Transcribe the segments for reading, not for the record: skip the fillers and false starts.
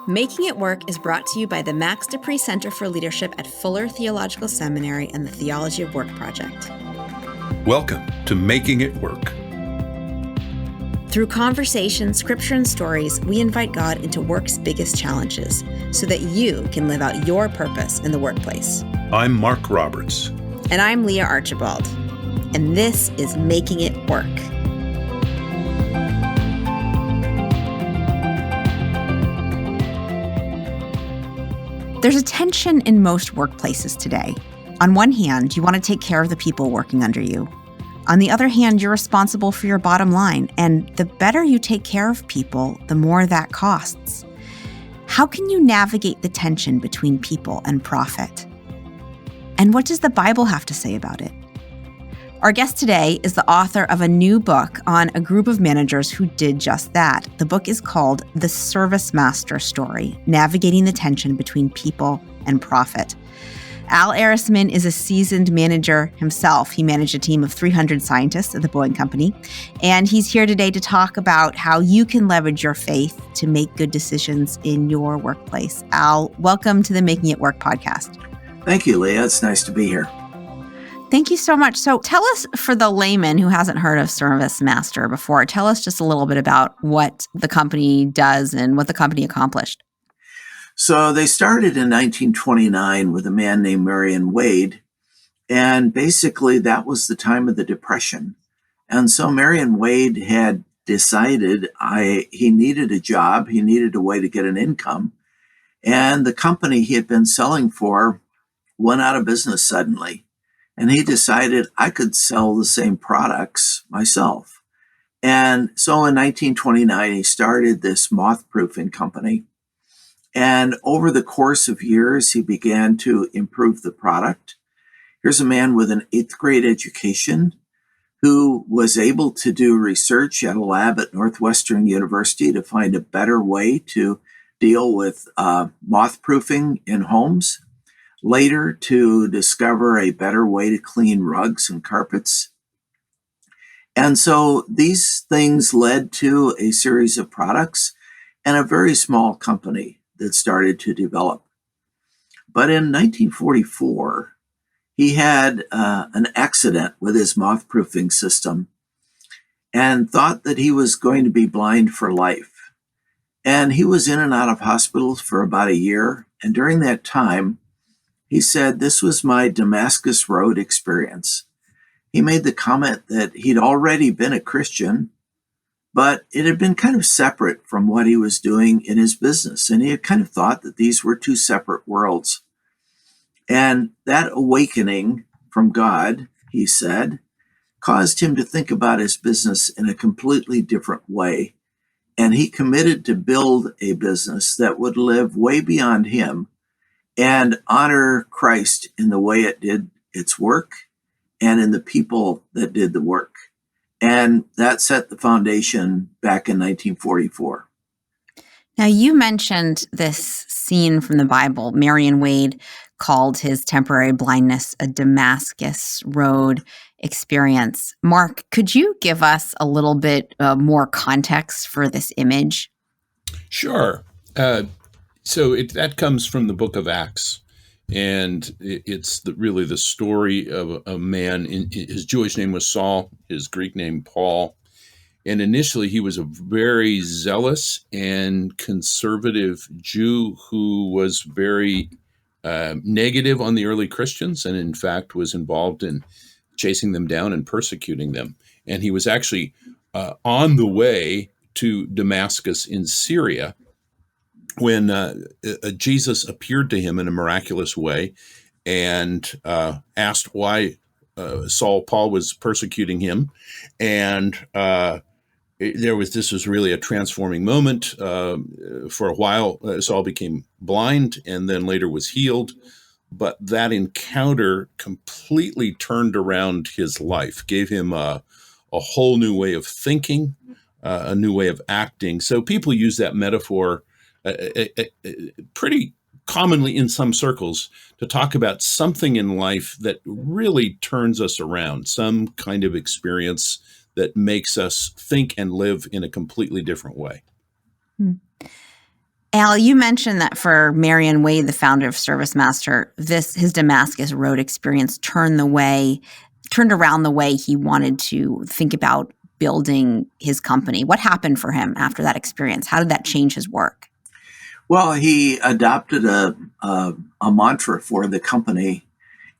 Making It Work is brought to you by the Max Dupree Center for Leadership at Fuller Theological Seminary and the Theology of Work Project. Welcome to Making It Work. Through conversation, scripture, and stories, we invite God into work's biggest challenges so that you can live out your purpose in the workplace. I'm Mark Roberts. And I'm Leah Archibald. And this is Making It Work. There's a tension in most workplaces today. On one hand, you want to take care of the people working under you. On the other hand, you're responsible for your bottom line, and the better you take care of people, the more that costs. How can you navigate the tension between people and profit? And what does the Bible have to say about it? Our guest today is the author of a new book on a group of managers who did just that. The book is called The ServiceMaster Story, Navigating the Tension Between People and Profit. Al Erisman is a seasoned manager himself. He managed a team of 300 scientists at the Boeing Company, and he's here today to talk about how you can leverage your faith to make good decisions in your workplace. Al, welcome to the Making It Work podcast. Thank you, Leah. It's nice to be here. Thank you so much. So tell us, for the layman who hasn't heard of ServiceMaster before, tell us just a little bit about what the company does and what the company accomplished. So they started in 1929 with a man named Marion Wade, and basically that was the time of the Depression. And so Marion Wade had decided he needed a job, he needed a way to get an income, and the company he had been selling for went out of business suddenly. And he decided I could sell the same products myself. And so in 1929, he started this moth-proofing company. And over the course of years, he began to improve the product. Here's a man with an 8th grade education who was able to do research at a lab at Northwestern University to find a better way to deal with moth-proofing in homes. Later, to discover a better way to clean rugs and carpets. And so these things led to a series of products and a very small company that started to develop. But in 1944, he had an accident with his moth-proofing system and thought that he was going to be blind for life. And he was in and out of hospitals for about a year. And during that time, he said, "This was my Damascus Road experience." He made the comment that he'd already been a Christian, but it had been kind of separate from what he was doing in his business. And he had kind of thought that these were two separate worlds. And that awakening from God, he said, caused him to think about his business in a completely different way. And he committed to build a business that would live way beyond him and honor Christ in the way it did its work and in the people that did the work. And that set the foundation back in 1944. Now, you mentioned this scene from the Bible. Marion Wade called his temporary blindness a Damascus Road experience. Mark, could you give us a little bit more context for this image? Sure. So that comes from the book of Acts, and it's really the story of a man. His Jewish name was Saul, his Greek name Paul, and initially he was a very zealous and conservative Jew who was very negative on the early Christians, and in fact was involved in chasing them down and persecuting them. And he was actually on the way to Damascus in Syria when Jesus appeared to him in a miraculous way and asked why Paul was persecuting him. And this was really a transforming moment. For a while, Saul became blind and then later was healed. But that encounter completely turned around his life, gave him a whole new way of thinking, a new way of acting. So people use that metaphor pretty commonly in some circles to talk about something in life that really turns us around, some kind of experience that makes us think and live in a completely different way. Hmm. Al, you mentioned that for Marion Wade, the founder of ServiceMaster, his Damascus Road experience turned around the way he wanted to think about building his company. What happened for him after that experience? How did that change his work? Well, he adopted a mantra for the company,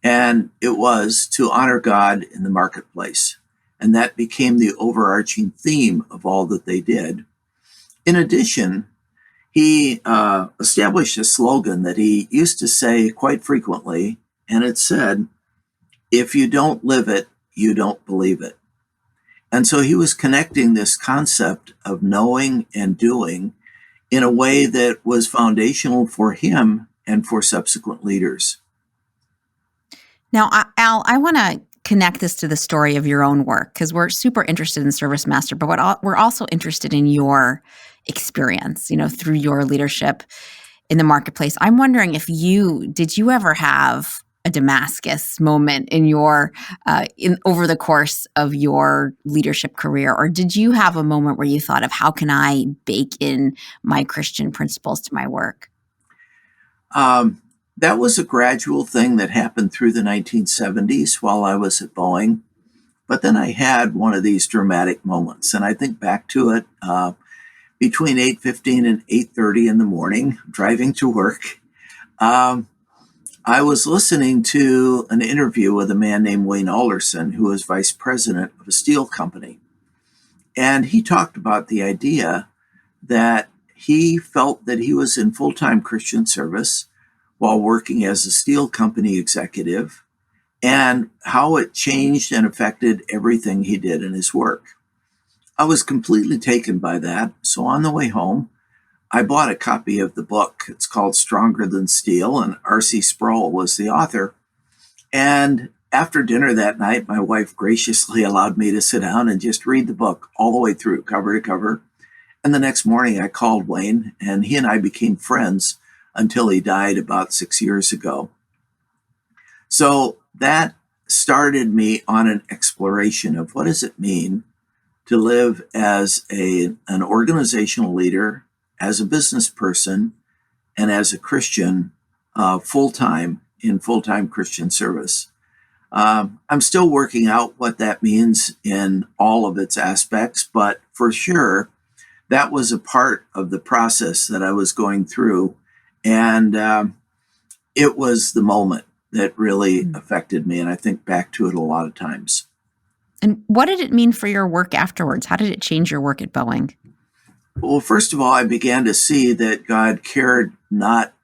and it was to honor God in the marketplace. And that became the overarching theme of all that they did. In addition, he established a slogan that he used to say quite frequently, and it said, "If you don't live it, you don't believe it." And so he was connecting this concept of knowing and doing in a way that was foundational for him and for subsequent leaders. Now, Al, I want to connect this to the story of your own work because we're super interested in ServiceMaster, but we're also interested in your experience, through your leadership in the marketplace. I'm wondering did you ever have a Damascus moment in over the course of your leadership career, or did you have a moment where you thought of how can I bake in my Christian principles to my work? That was a gradual thing that happened through the 1970s while I was at Boeing. But then I had one of these dramatic moments, and I think back to it between 8:15 and 8:30 in the morning, driving to work. I was listening to an interview with a man named Wayne Alderson, who was vice president of a steel company. And he talked about the idea that he felt that he was in full-time Christian service while working as a steel company executive, and how it changed and affected everything he did in his work. I was completely taken by that. So on the way home, I bought a copy of the book. It's called Stronger Than Steel, and R.C. Sproul was the author. And after dinner that night, my wife graciously allowed me to sit down and just read the book all the way through, cover to cover. And the next morning, I called Wayne, and he and I became friends until he died about 6 years ago. So that started me on an exploration of what does it mean to live as an organizational leader, as a business person, and as a Christian full-time in full-time Christian service. I'm still working out what that means in all of its aspects, but for sure, that was a part of the process that I was going through. And it was the moment that really affected me. And I think back to it a lot of times. And what did it mean for your work afterwards? How did it change your work at Boeing? Well, first of all, I began to see that God cared not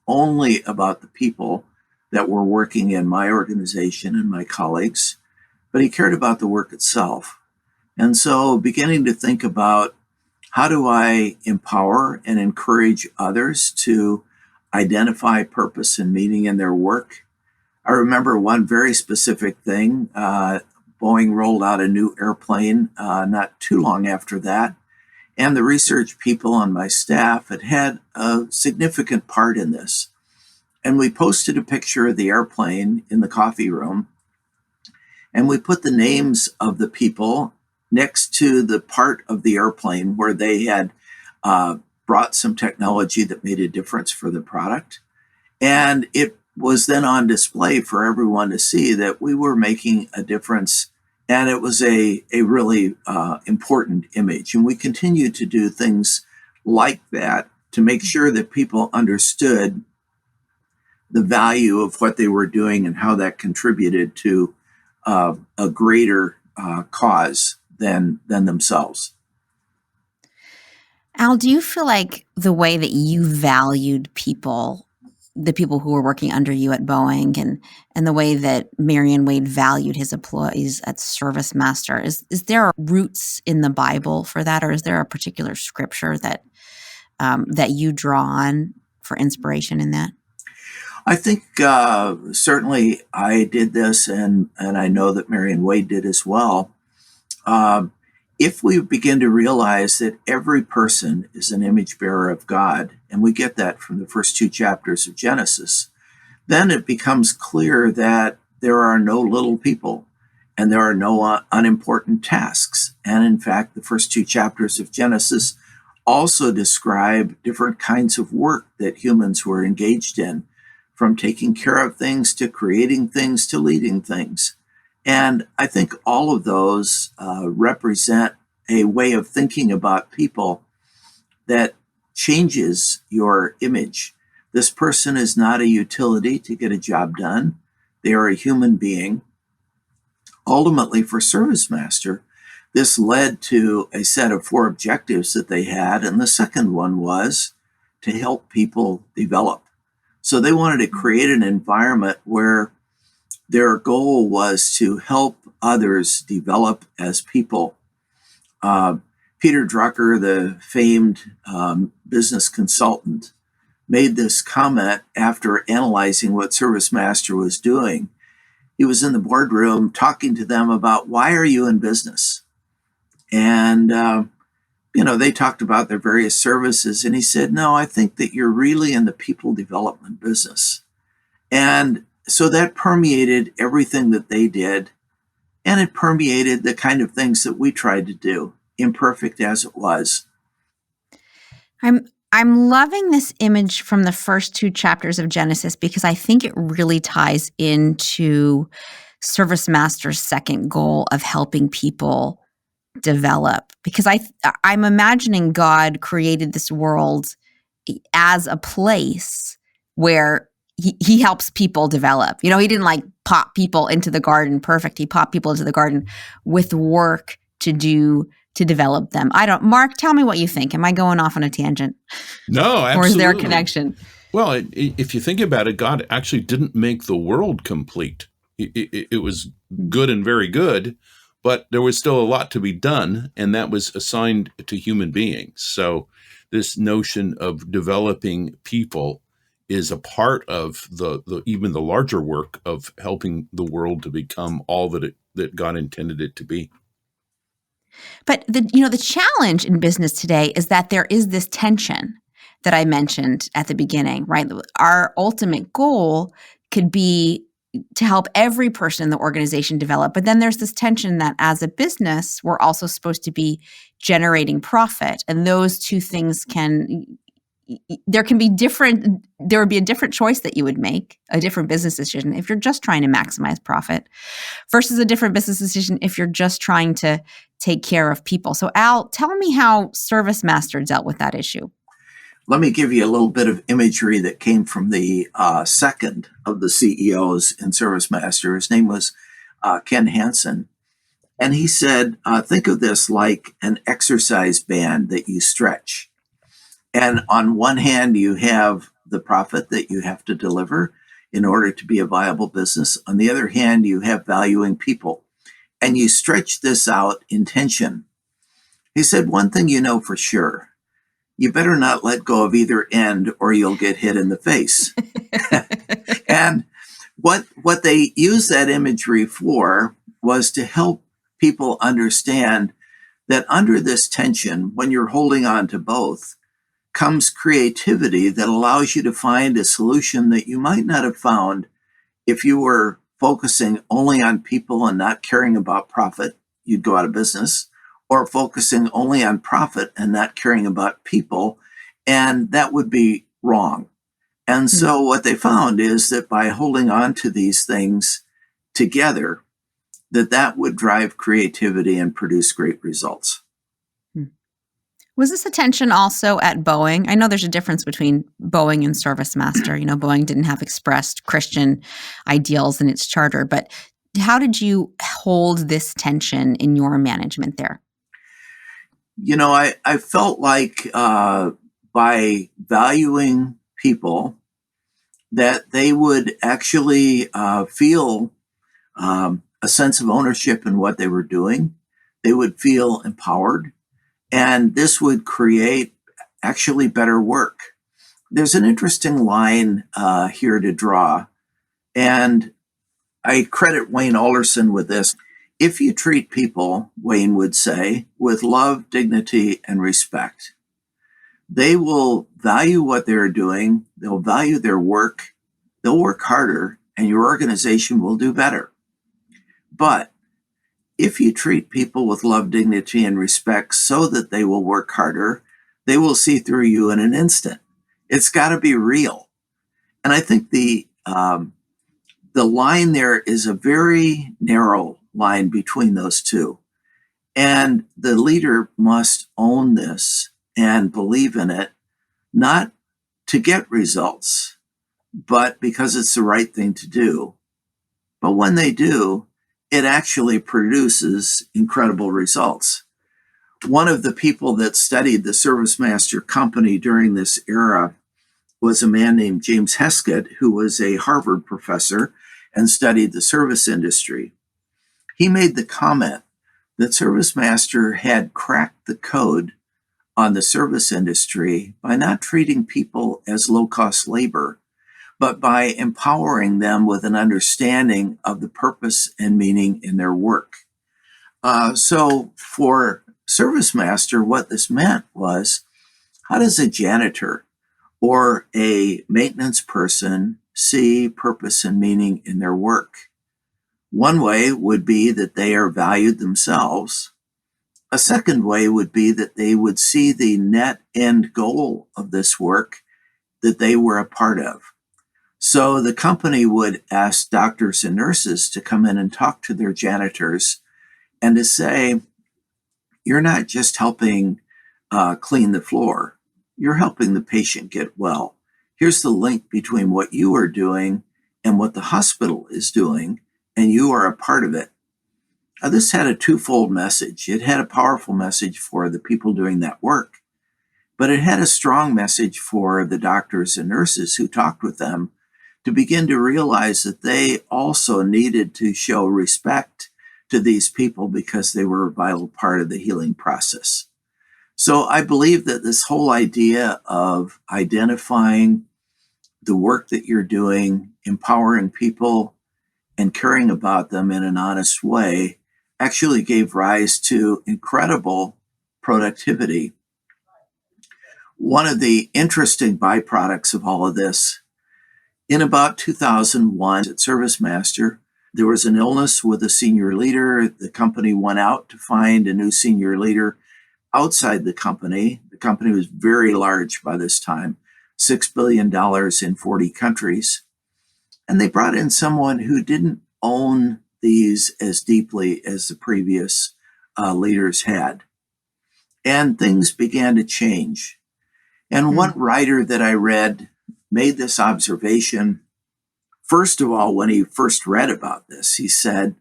only about the people that were working in my organization and my colleagues, but he cared about the work itself. And so beginning to think about how do I empower and encourage others to identify purpose and meaning in their work? I remember one very specific thing. Boeing rolled out a new airplane not too long after that. And the research people on my staff had a significant part in this. And we posted a picture of the airplane in the coffee room. And we put the names of the people next to the part of the airplane where they had brought some technology that made a difference for the product. And it was then on display for everyone to see that we were making a difference. And it was a really important image. And we continue to do things like that to make sure that people understood the value of what they were doing and how that contributed to a greater cause than themselves. Al, do you feel like the way that you valued people, the people who were working under you at Boeing, and the way that Marion Wade valued his employees at ServiceMaster, is there roots in the Bible for that, or is there a particular scripture that you draw on for inspiration in that? I think certainly I did this, and I know that Marion Wade did as well. If we begin to realize that every person is an image bearer of God, and we get that from the first 2 chapters of Genesis, then it becomes clear that there are no little people and there are no unimportant tasks. And in fact, the first 2 chapters of Genesis also describe different kinds of work that humans were engaged in, from taking care of things to creating things to leading things. And I think all of those represent a way of thinking about people that changes your image. This person is not a utility to get a job done. They are a human being. Ultimately, for ServiceMaster, this led to a set of 4 objectives that they had. And the second one was to help people develop. So they wanted to create an environment where their goal was to help others develop as people. Peter Drucker, the famed business consultant, made this comment after analyzing what ServiceMaster was doing. He was in the boardroom talking to them about, why are you in business? And, they talked about their various services. And he said, no, I think that you're really in the people development business. And so that permeated everything that they did. And it permeated the kind of things that we tried to do, imperfect as it was. I'm loving this image from the first 2 chapters of Genesis because I think it really ties into ServiceMaster's second goal of helping people develop. Because I'm imagining God created this world as a place where he helps people develop. He didn't like pop people into the garden perfect. He popped people into the garden with work to do to develop them. Mark, tell me what you think. Am I going off on a tangent? No, absolutely. Or is there a connection? Well, if you think about it, God actually didn't make the world complete. It was good and very good, but there was still a lot to be done, and that was assigned to human beings. So this notion of developing people is a part of the even the larger work of helping the world to become all that God intended it to be. But the challenge in business today is that there is this tension that I mentioned at the beginning, right? Our ultimate goal could be to help every person in the organization develop. But then there's this tension that as a business, we're also supposed to be generating profit. And those two things there would be a different choice that you would make, a different business decision if you're just trying to maximize profit versus a different business decision if you're just trying to take care of people. So Al, tell me how ServiceMaster dealt with that issue. Let me give you a little bit of imagery that came from the second of the CEOs in ServiceMaster. His name was Ken Hansen. And he said, think of this like an exercise band that you stretch. And on one hand, you have the profit that you have to deliver in order to be a viable business. On the other hand, you have valuing people. And you stretch this out in tension. He said, one thing you know for sure, you better not let go of either end or you'll get hit in the face. And what they used that imagery for was to help people understand that under this tension, when you're holding on to both, comes creativity that allows you to find a solution that you might not have found if you were focusing only on people and not caring about profit. You'd go out of business. Or focusing only on profit and not caring about people, and that would be wrong. And so what they found is that by holding on to these things together, that would drive creativity and produce great results. Was this a tension also at Boeing? I know there's a difference between Boeing and ServiceMaster. Boeing didn't have expressed Christian ideals in its charter, but how did you hold this tension in your management there? I felt like by valuing people, that they would actually feel a sense of ownership in what they were doing. They would feel empowered, and this would create actually better work. There's an interesting line here to draw, and I credit Wayne Alderson with this. If you treat people, Wayne would say, with love, dignity, and respect, they will value what they're doing, they'll value their work, they'll work harder, and your organization will do better. But if you treat people with love, dignity, and respect so that they will work harder, they will see through you in an instant. It's got to be real. And I think the line there is a very narrow line between those two. And the leader must own this and believe in it, not to get results, but because it's the right thing to do. But when they do, it actually produces incredible results. One of the people that studied the ServiceMaster company during this era was a man named James Heskett, who was a Harvard professor and studied the service industry. He made the comment that ServiceMaster had cracked the code on the service industry by not treating people as low-cost labor, but by empowering them with an understanding of the purpose and meaning in their work. So for ServiceMaster, what this meant was, how does a janitor or a maintenance person see purpose and meaning in their work? One way would be that they are valued themselves. A second way would be that they would see the net end goal of this work that they were a part of. So the company would ask doctors and nurses to come in and talk to their janitors and to say, you're not just helping clean the floor, you're helping the patient get well. Here's the link between what you are doing and what the hospital is doing, and you are a part of it. Now, this had a twofold message. It had a powerful message for the people doing that work, but it had a strong message for the doctors and nurses who talked with them to begin to realize that they also needed to show respect to these people because they were a vital part of the healing process. So I believe that this whole idea of identifying the work that you're doing, empowering people, and caring about them in an honest way actually gave rise to incredible productivity. One of the interesting byproducts of all of this, in about 2001 at ServiceMaster, there was an illness with a senior leader. The company went out to find a new senior leader outside the company. The company was very large by this time, $6 billion in 40 countries. And they brought in someone who didn't own these as deeply as the previous leaders had. And things began to change. And one writer that I read made this observation. First of all, when he first read about this, he said,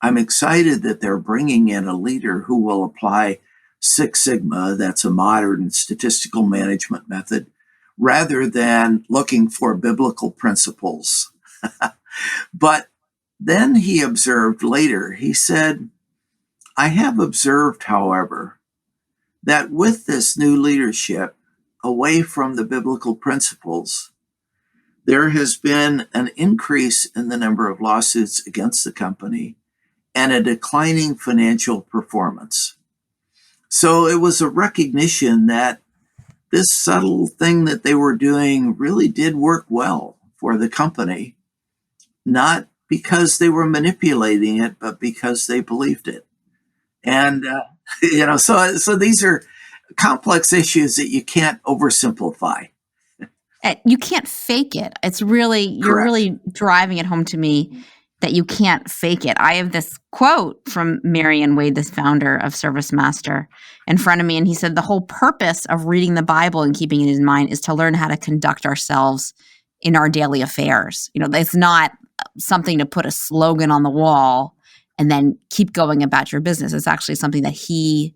I'm excited that they're bringing in a leader who will apply Six Sigma, that's a modern statistical management method, rather than looking for biblical principles. But then he observed later, he said, I have observed, however, that with this new leadership, away from the biblical principles, there has been an increase in the number of lawsuits against the company and a declining financial performance. So it was a recognition that this subtle thing that they were doing really did work well for the company, not because they were manipulating it, but because they believed it. And, so these are complex issues that you can't oversimplify. You can't fake it. It's really, you're Correct. really driving it home to me that you can't fake it. I have this quote from Marion Wade, this founder of ServiceMaster, in front of me. And he said, the whole purpose of reading the Bible and keeping it in mind is to learn how to conduct ourselves in our daily affairs. It's not something to put a slogan on the wall and then keep going about your business. It's actually something that he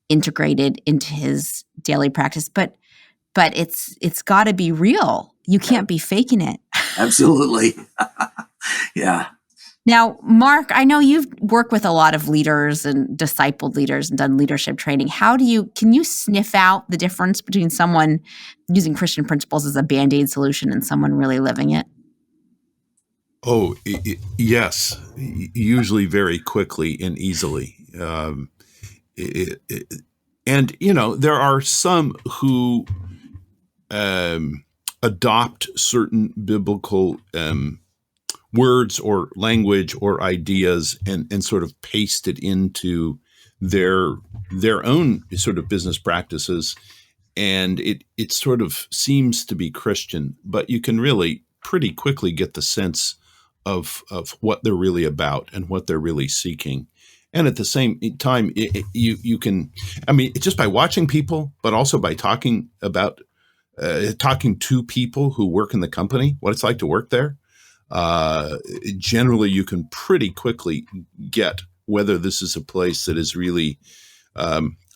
integrated into his daily practice. But it's got to be real. You can't be faking it. Absolutely. Yeah. Now, Mark, I know you've worked with a lot of leaders and discipled leaders and done leadership training. Can you sniff out the difference between someone using Christian principles as a Band-Aid solution and someone really living it? Oh, yes, usually very quickly and easily. And, there are some who adopt certain biblical words or language or ideas and sort of paste it into their own sort of business practices. and it sort of seems to be Christian, but you can really pretty quickly get the sense of what they're really about and what they're really seeking. And at the same time, you can, I mean, just by watching people, but also by talking to people who work in the company, what it's like to work there. Generally, you can pretty quickly get whether this is a place that is really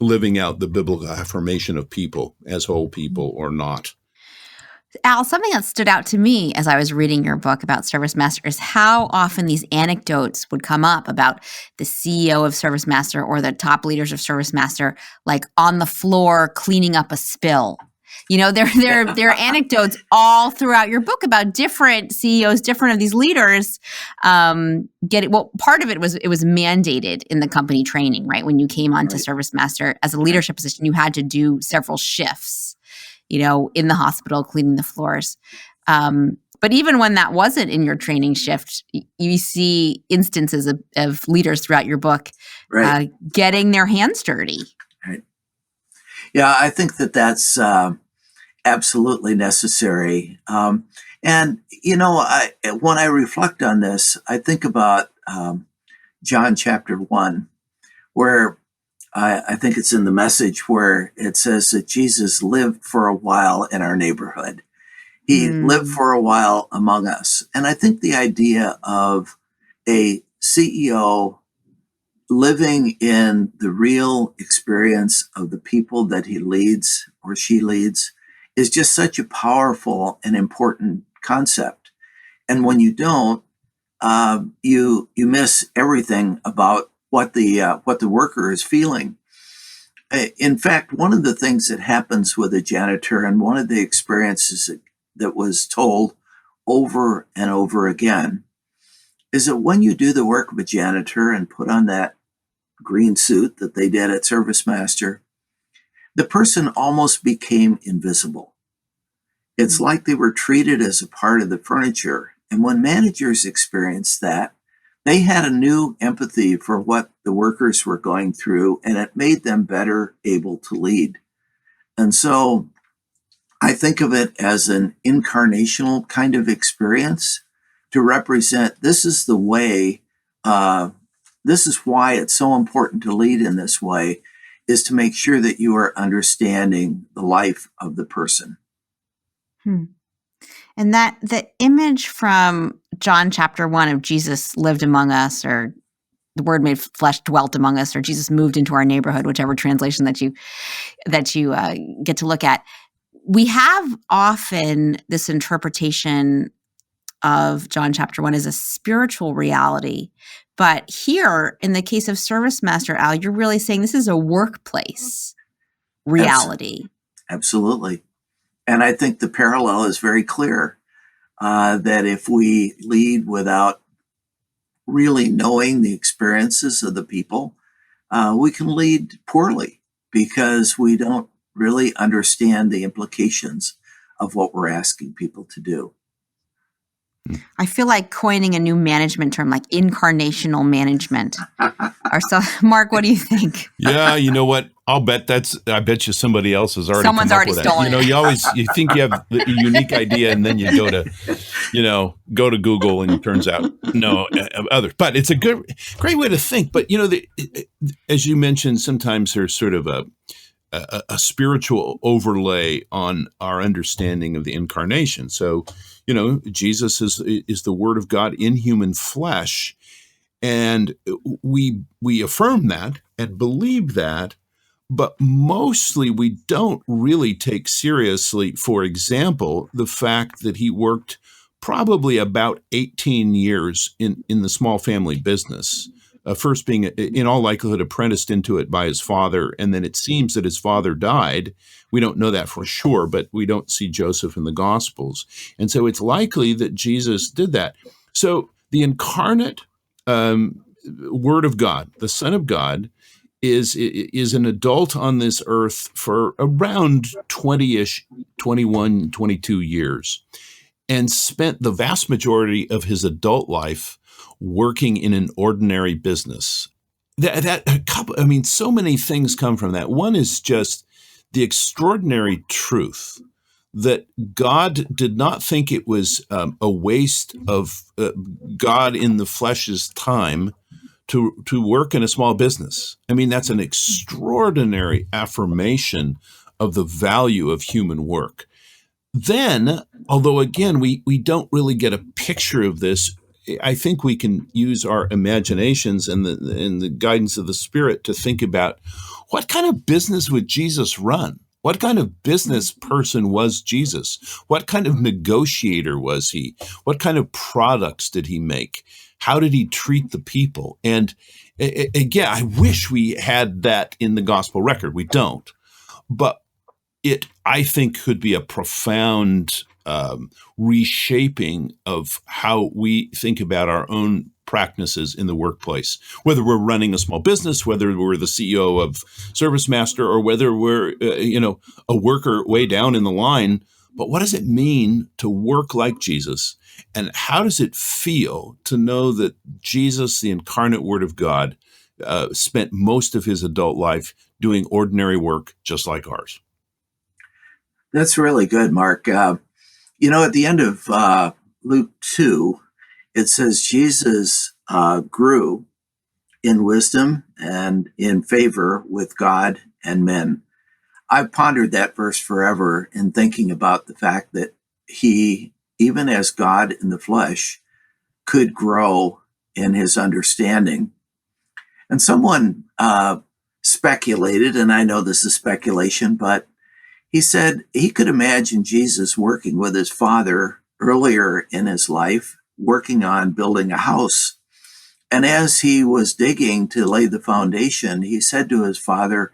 living out the biblical affirmation of people as whole people or not. Al, something that stood out to me as I was reading your book about ServiceMaster is how often these anecdotes would come up about the CEO of ServiceMaster or the top leaders of ServiceMaster, like on the floor cleaning up a spill. You know, there are anecdotes all throughout your book about different CEOs, different of these leaders. Well, part of it was mandated in the company training, right? When you came onto ServiceMaster as a leadership position, you had to do several shifts, you know, in the hospital, cleaning the floors. But even when that wasn't in your training shift, you see instances of leaders throughout your book getting their hands dirty. Right. Yeah, I think that's absolutely necessary. And, you know, when I reflect on this, I think about John chapter 1, where I think it's in the Message where it says that Jesus lived for a while in our neighborhood. He lived for a while among us. And I think the idea of a CEO living in the real experience of the people that he leads or she leads is just such a powerful and important concept. And when you don't, you miss everything about what the worker is feeling. In fact, one of the things that happens with a janitor, and one of the experiences that was told over and over again, is that when you do the work of a janitor and put on that green suit that they did at ServiceMaster, the person almost became invisible. It's like they were treated as a part of the furniture. And when managers experienced that, they had a new empathy for what the workers were going through, and it made them better able to lead. And so I think of it as an incarnational kind of experience to represent this is the way, this is why it's so important to lead in this way, is to make sure that you are understanding the life of the person. And that the image from John chapter 1 of Jesus lived among us, or the word made flesh dwelt among us, or Jesus moved into our neighborhood, whichever translation that you get to look at. We have often this interpretation of John chapter 1 as a spiritual reality. But here, in the case of ServiceMaster, Al, you're really saying this is a workplace reality. Absolutely. And I think the parallel is very clear, that if we lead without really knowing the experiences of the people, we can lead poorly because we don't really understand the implications of what we're asking people to do. I feel like coining a new management term, like incarnational management. Mark, what do you think? Yeah, you know what? I bet you somebody else has already. Someone's already stolen it. You know, you think you have a unique idea, and then you go to Google, and it turns out no others. But it's a great way to think. But you know, as you mentioned, sometimes there's sort of a spiritual overlay on our understanding of the incarnation. So, you know, Jesus is the Word of God in human flesh, and we affirm that and believe that. But mostly we don't really take seriously, for example, the fact that he worked probably about 18 years in the small family business, first being, in all likelihood, apprenticed into it by his father. And then it seems that his father died. We don't know that for sure, but we don't see Joseph in the Gospels. And so it's likely that Jesus did that. So the incarnate Word of God, the Son of God, is an adult on this earth for around 20-ish, 21, 22 years, and spent the vast majority of his adult life working in an ordinary business. So many things come from that. One is just the extraordinary truth that God did not think it was a waste of God in the flesh's time to work in a small business. I mean, that's an extraordinary affirmation of the value of human work. Then, although again, we don't really get a picture of this, I think we can use our imaginations and the guidance of the Spirit to think about what kind of business would Jesus run? What kind of business person was Jesus? What kind of negotiator was he? What kind of products did he make? How did he treat the people? And again, I wish we had that in the gospel record. We don't. But it, I think, could be a profound reshaping of how we think about our own practices in the workplace, whether we're running a small business, whether we're the CEO of ServiceMaster, or whether we're a worker way down in the line. But what does it mean to work like Jesus? And how does it feel to know that Jesus, the incarnate Word of God, spent most of his adult life doing ordinary work just like ours? That's really good, Mark. At the end of Luke 2, it says Jesus grew in wisdom and in favor with God and men. I've pondered that verse forever in thinking about the fact that he, even as God in the flesh, could grow in his understanding. And someone speculated, and I know this is speculation, but he said he could imagine Jesus working with his father earlier in his life, working on building a house. And as he was digging to lay the foundation, he said to his father,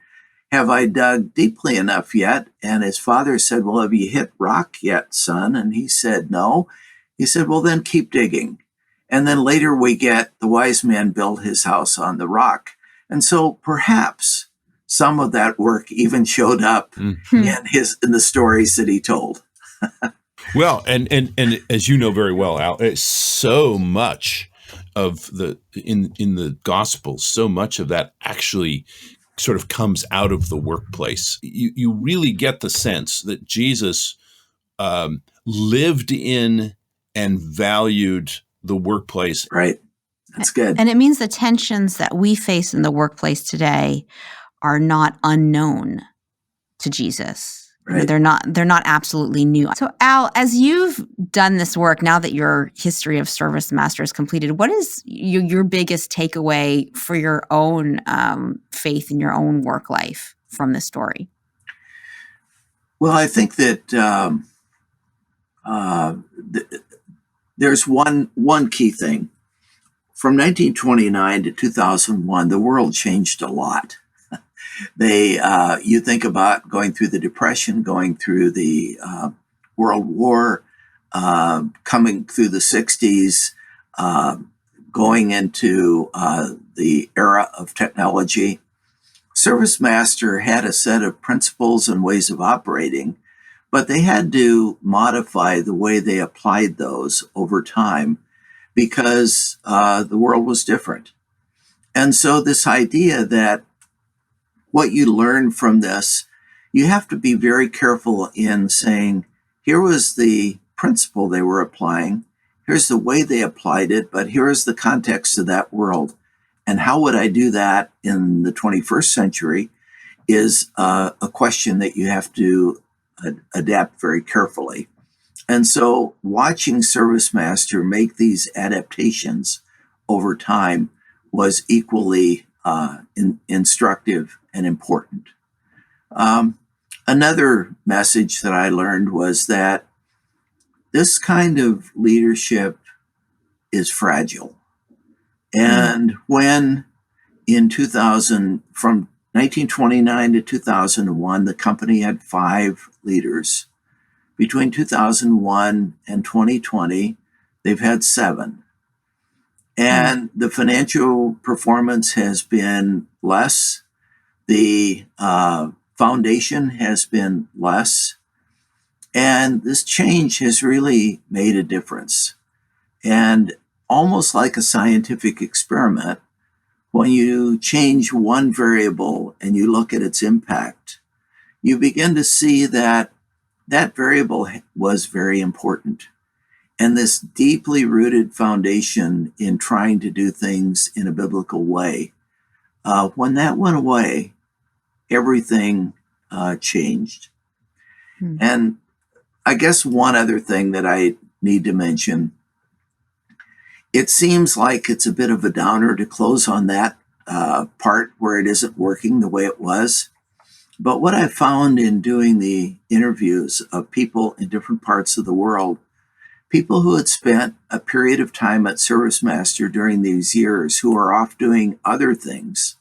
"Have I dug deeply enough yet?" And his father said, "Well, have you hit rock yet, son?" And he said, "No." He said, "Well, then keep digging." And then later we get the wise man built his house on the rock. And so perhaps some of that work even showed up in the stories that he told. Well, and as you know very well, Al, so much of in the Gospels, so much of that actually sort of comes out of the workplace. You really get the sense that Jesus lived in and valued the workplace. Right. That's good. And it means the tensions that we face in the workplace today are not unknown to Jesus. Right. They're not absolutely new. So Al, as you've done this work, now that your history of ServiceMaster is completed, what is your biggest takeaway for your own faith in your own work life from this story? Well, I think that there's one key thing. From 1929 to 2001, the world changed a lot. You think about going through the Depression, going through the World War, coming through the 60s, going into the era of technology. ServiceMaster had a set of principles and ways of operating, but they had to modify the way they applied those over time because the world was different. And so this idea that what you learn from this, you have to be very careful in saying, here was the principle they were applying, here's the way they applied it, but here is the context of that world. And how would I do that in the 21st century is a question that you have to adapt very carefully. And so watching ServiceMaster make these adaptations over time was equally instructive and important. Another message that I learned was that this kind of leadership is fragile. And when in 2000, from 1929 to 2001, the company had 5 leaders. Between 2001 and 2020, they've had 7. And the financial performance has been less. The foundation has been less. And this change has really made a difference. And almost like a scientific experiment, when you change one variable and you look at its impact, you begin to see that that variable was very important. And this deeply rooted foundation in trying to do things in a biblical way, when that went away, everything changed. And I guess one other thing that I need to mention, it seems like it's a bit of a downer to close on that part where it isn't working the way it was. But what I found in doing the interviews of people in different parts of the world, people who had spent a period of time at ServiceMaster during these years who are off doing other things,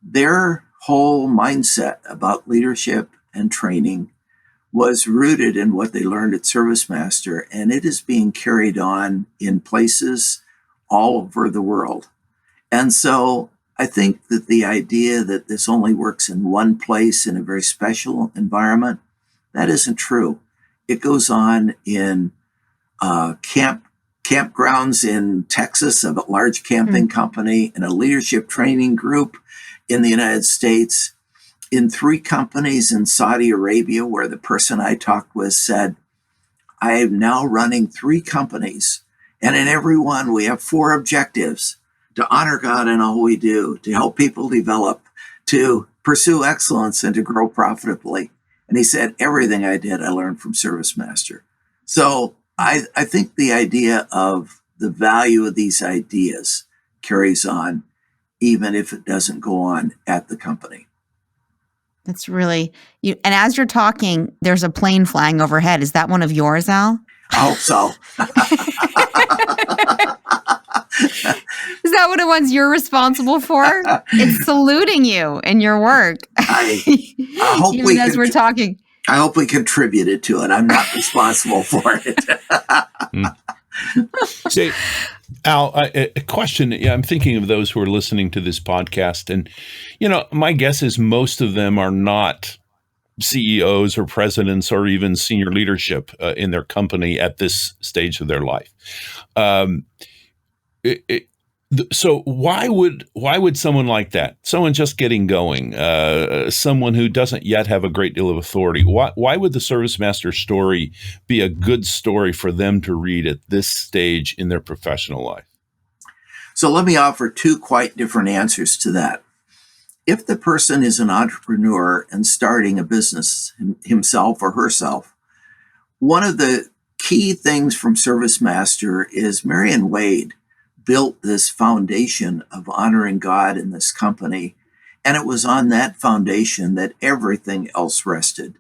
their whole mindset about leadership and training was rooted in what they learned at ServiceMaster, and it is being carried on in places all over the world. And so I think that the idea that this only works in one place in a very special environment, that isn't true. It goes on in campgrounds in Texas, a large camping company, in a leadership training group in the United States, in 3 companies in Saudi Arabia, where the person I talked with said, I am now running 3 companies, and in every one we have 4 objectives: to honor God in all we do, to help people develop, to pursue excellence, and to grow profitably. And he said, everything I did, I learned from ServiceMaster. So I think the idea of the value of these ideas carries on, even if it doesn't go on at the company. That's really you. And as you're talking, there's a plane flying overhead. Is that one of yours, Al? I hope so. Is that one of the ones you're responsible for? It's saluting you in your work. I hope even as we're talking. I hope we contributed to it. I'm not responsible for it. Say, Al, a question. I'm thinking of those who are listening to this podcast, and my guess is most of them are not CEOs or presidents or even senior leadership in their company at this stage of their life. So why would someone like that, someone just getting going, someone who doesn't yet have a great deal of authority, why would the ServiceMaster story be a good story for them to read at this stage in their professional life? So let me offer 2 quite different answers to that. If the person is an entrepreneur and starting a business himself or herself, one of the key things from ServiceMaster is Marion Wade built this foundation of honoring God in this company. And it was on that foundation that everything else rested.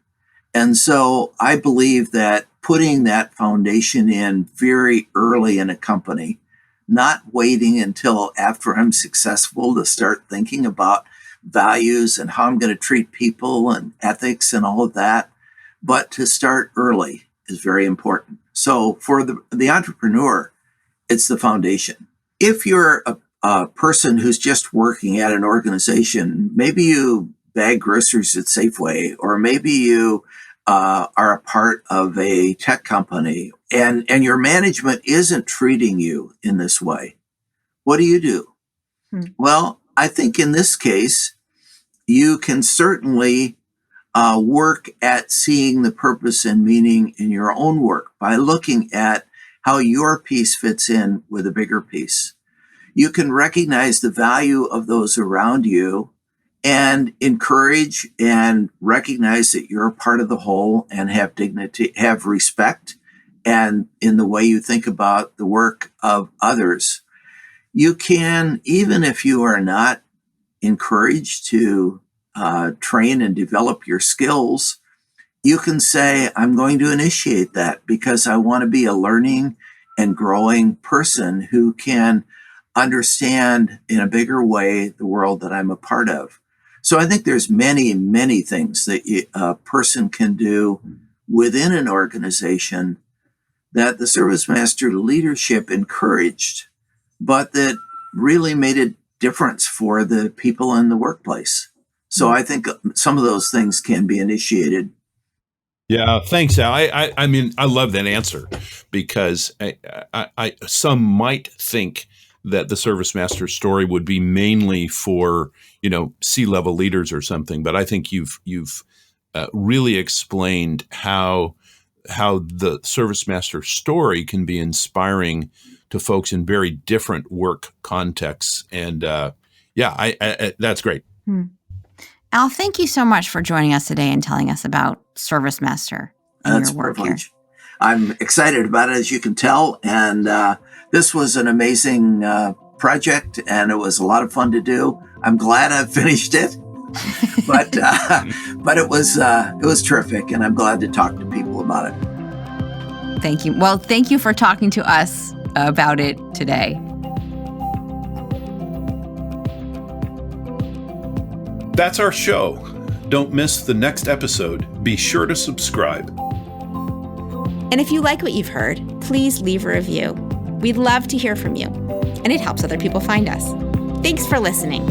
And so I believe that putting that foundation in very early in a company, not waiting until after I'm successful to start thinking about values and how I'm going to treat people and ethics and all of that, but to start early is very important. So for the entrepreneur, it's the foundation. If you're a person who's just working at an organization, maybe you bag groceries at Safeway, or maybe you are a part of a tech company and your management isn't treating you in this way. What do? Well, I think in this case, you can certainly work at seeing the purpose and meaning in your own work by looking at how your piece fits in with a bigger piece. You can recognize the value of those around you and encourage and recognize that you're a part of the whole and have dignity, have respect, and in the way you think about the work of others. You can, even if you are not encouraged to train and develop your skills, you can say, I'm going to initiate that because I want to be a learning and growing person who can understand in a bigger way the world that I'm a part of. So I think there's many, many things that a person can do within an organization that the ServiceMaster leadership encouraged, but that really made a difference for the people in the workplace. So I think some of those things can be initiated. Yeah, thanks, Al. I mean, I love that answer because some might think that the ServiceMaster story would be mainly for, C-level leaders or something, but I think you've really explained how the ServiceMaster story can be inspiring to folks in very different work contexts. And I that's great. Al, thank you so much for joining us today and telling us about ServiceMaster and That's your work a privilege. here. I'm excited about it, as you can tell. And this was an amazing project, and it was a lot of fun to do. I'm glad I finished it, but it was terrific, and I'm glad to talk to people about it. Thank you. Well, thank you for talking to us about it today. That's our show. Don't miss the next episode. Be sure to subscribe. And if you like what you've heard, please leave a review. We'd love to hear from you, and it helps other people find us. Thanks for listening.